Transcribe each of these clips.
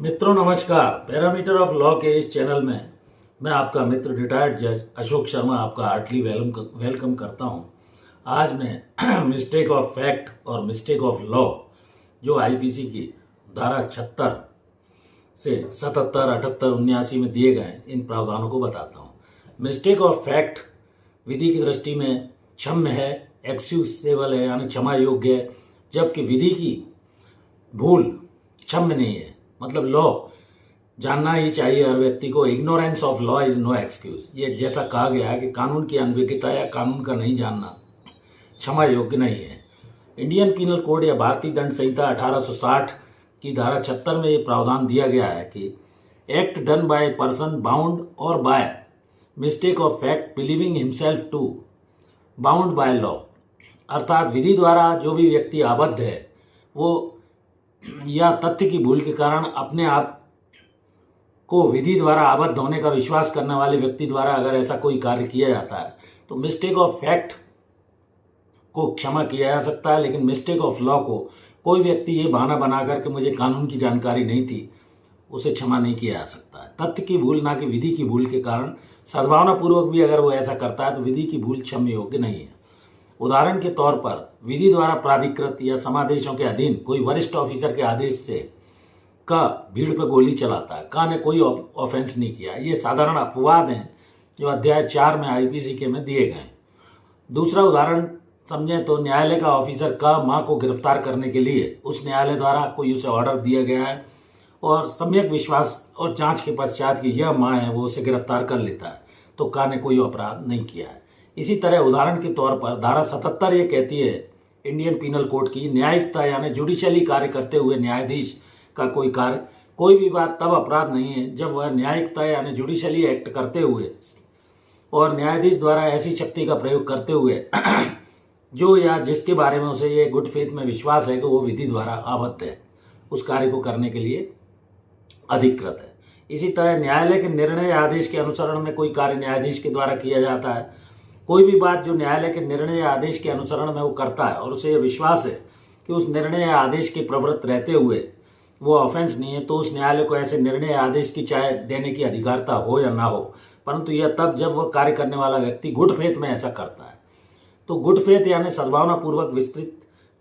मित्रों नमस्कार। Parameter of law के इस चैनल में मैं आपका मित्र रिटायर्ड जज अशोक शर्मा आपका हार्टली वेलकम करता हूं। आज मैं मिस्टेक ऑफ फैक्ट और मिस्टेक ऑफ लॉ जो आईपीसी की धारा 76 से 77, 78, 79 में दिए गए इन प्रावधानों को बताता हूं। मिस्टेक ऑफ फैक्ट विधि की दृष्टि में क्षम्य है, एक्सक्यूजेबल है यानी क्षमा योग्य है, जबकि विधि की भूल क्षम्य नहीं है। मतलब लॉ जानना ही चाहिए हर व्यक्ति को। Ignorance of law is no excuse. ये जैसा कहा गया है कि कानून की अनभिज्ञता या कानून का नहीं जानना क्षमा योग्य नहीं है। इंडियन पीनल कोड या भारतीय दंड संहिता 1860 की धारा 76 में ये प्रावधान दिया गया है कि act done by person bound और by mistake of fact believing himself to bound by law, अर्थात विधि द्वारा जो भी व्यक्ति आबद्ध है वो या तथ्य की भूल के कारण अपने आप को विधि द्वारा आबद्ध होने का विश्वास करने वाले व्यक्ति द्वारा अगर ऐसा कोई कार्य किया जाता है तो मिस्टेक ऑफ फैक्ट को क्षमा किया जा सकता है, लेकिन मिस्टेक ऑफ लॉ को कोई व्यक्ति ये बहाना बनाकर के मुझे कानून की जानकारी नहीं थी उसे क्षमा नहीं किया जा सकता है। तथ्य की भूल ना कि विधि की भूल के कारण सद्भावना पूर्वक भी अगर वो ऐसा करता है तो विधि की भूल क्षम्य योग्य नहीं है। उदाहरण के तौर पर विधि द्वारा प्राधिकृत या समादेशों के अधीन कोई वरिष्ठ ऑफिसर के आदेश से का भीड़ पर गोली चलाता है। का ने कोई ऑफेंस नहीं किया। ये साधारण अपवाद हैं जो अध्याय 4 में आईपीसी के में दिए गए। दूसरा उदाहरण समझें तो न्यायालय का ऑफिसर का मां को गिरफ्तार करने के लिए उस न्यायालय द्वारा कोई उसे ऑर्डर दिया गया है और सम्यक विश्वास और जांच के पश्चात कि यह मां है वो उसे गिरफ्तार कर लेता है, तो का ने कोई अपराध नहीं किया है। इसी तरह उदाहरण के तौर पर धारा 77 ये कहती है इंडियन पीनल कोड की, न्यायिकता यानी जुडिशियली कार्य करते हुए न्यायाधीश का कोई कार्य कोई भी बात तब अपराध नहीं है जब वह न्यायिकता यानी जुडिशियली एक्ट करते हुए और न्यायाधीश द्वारा ऐसी शक्ति का प्रयोग करते हुए जो या जिसके बारे में उसे ये गुड फेथ में विश्वास है कि वो विधि द्वारा आबद्ध है, उस कार्य को करने के लिए अधिकृत है। इसी तरह न्यायालय के निर्णय या आदेश के अनुसरण में कोई कार्य न्यायाधीश के द्वारा किया जाता है। कोई भी बात जो न्यायालय के निर्णय या आदेश के अनुसरण में वो करता है और उसे यह विश्वास है कि उस निर्णय या आदेश के प्रवृत्त रहते हुए वो ऑफेंस नहीं है, तो उस न्यायालय को ऐसे निर्णय या आदेश की चाहे देने की अधिकारता हो या ना हो, परंतु यह तब जब वह कार्य करने वाला व्यक्ति गुड फेथ में ऐसा करता है। तो गुड फेथ यानी सद्भावना पूर्वक विस्तृत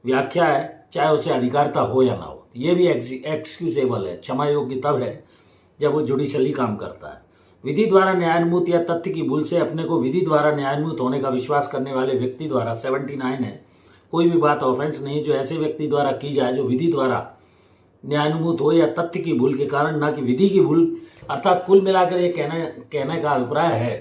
व्याख्या है, चाहे उसे अधिकारता हो या ना हो। ये भी एक्सक्यूजेबल है, क्षमा योग्य तब है जब वो जुडिशियली काम करता है। विधि द्वारा न्यायान्वित या तथ्य की भूल से अपने को विधि द्वारा न्यायान्वित होने का विश्वास करने वाले व्यक्ति द्वारा 79 है। कोई भी बात ऑफेंस नहीं जो ऐसे व्यक्ति द्वारा की जाए जो विधि द्वारा न्यायान्वित हो या तथ्य की भूल के कारण, ना कि विधि की भूल। अर्थात कुल मिलाकर ये कहने का अभिप्राय है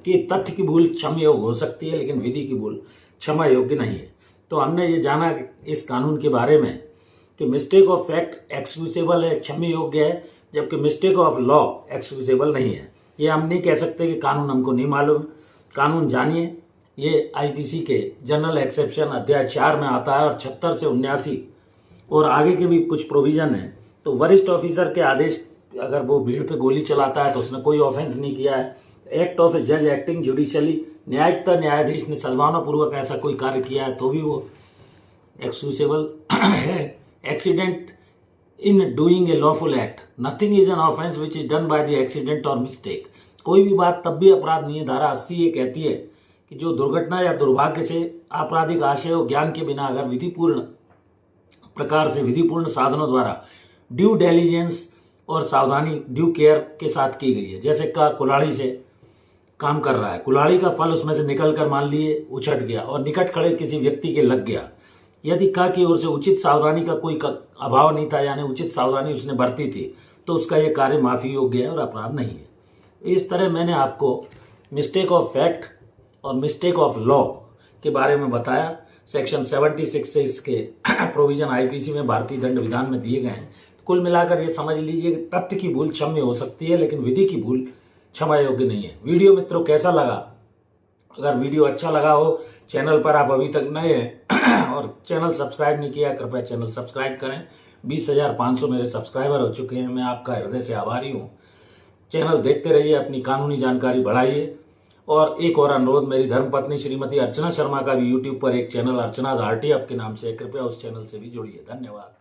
कि तथ्य की भूल क्षमा योग्य हो सकती है लेकिन विधि की भूल क्षमा योग्य नहीं है। तो हमने ये जाना इस कानून के बारे में कि मिस्टेक ऑफ फैक्ट एक्सक्यूजेबल है, क्षम्य योग्य है, जबकि मिस्टेक ऑफ लॉ एक्सक्यूजेबल नहीं है। ये हम नहीं कह सकते कि कानून हमको नहीं मालूम। कानून जानिए। ये आईपीसी के जनरल एक्सेप्शन अध्याय 4 में आता है और 76 से 79 और आगे के भी कुछ प्रोविजन है। तो वरिष्ठ ऑफिसर के आदेश अगर वो भीड़ पे गोली चलाता है तो उसने कोई ऑफेंस नहीं किया है। एक्ट ऑफ ए जज एक्टिंग जुडिशियली, न्यायिकता न्यायाधीश ने सद्भावना पूर्वक ऐसा कोई कार्य किया है तो भी वो एक्सक्यूजेबल है। Accident in doing a lawful act, nothing is an offense which is done by the accident or mistake। कोई भी बात तब भी अपराध नहीं है। धारा 80 ये कहती है कि जो दुर्घटना या दुर्भाग्य से आपराधिक आशय और ज्ञान के बिना अगर विधिपूर्ण प्रकार से विधिपूर्ण साधनों द्वारा ड्यू डेलिजेंस और सावधानी ड्यू केयर के साथ की गई है। जैसे का कुल्हाड़ी से काम कर रहा है, कुल्हाड़ी का फल उसमें से निकल कर मान लिए उछट गया और निकट खड़े किसी व्यक्ति के लग गया। यदि का की ओर से उचित सावधानी का कोई अभाव नहीं था यानी उचित सावधानी उसने बरती थी तो उसका यह कार्य माफी योग्य है और अपराध नहीं है। इस तरह मैंने आपको मिस्टेक ऑफ फैक्ट और मिस्टेक ऑफ लॉ के बारे में बताया। सेक्शन 76 से इसके प्रोविजन आईपीसी में भारतीय दंड विधान में दिए गए हैं। कुल मिलाकर ये समझ लीजिए कि तथ्य की भूल क्षम्य हो सकती है लेकिन विधि की भूल क्षमा योग्य नहीं है। वीडियो मित्रों कैसा लगा? अगर वीडियो अच्छा लगा हो, चैनल पर आप अभी तक नए हैं और चैनल सब्सक्राइब नहीं किया, कृपया चैनल सब्सक्राइब करें। 20,500 मेरे सब्सक्राइबर हो चुके हैं। मैं आपका हृदय से आभारी हूँ। चैनल देखते रहिए, अपनी कानूनी जानकारी बढ़ाइए। और एक और अनुरोध, मेरी धर्मपत्नी श्रीमती अर्चना शर्मा का भी यूट्यूब पर एक चैनल अर्चनाज आरटी आपके नाम से, कृपया उस चैनल से भी जुड़िए। धन्यवाद।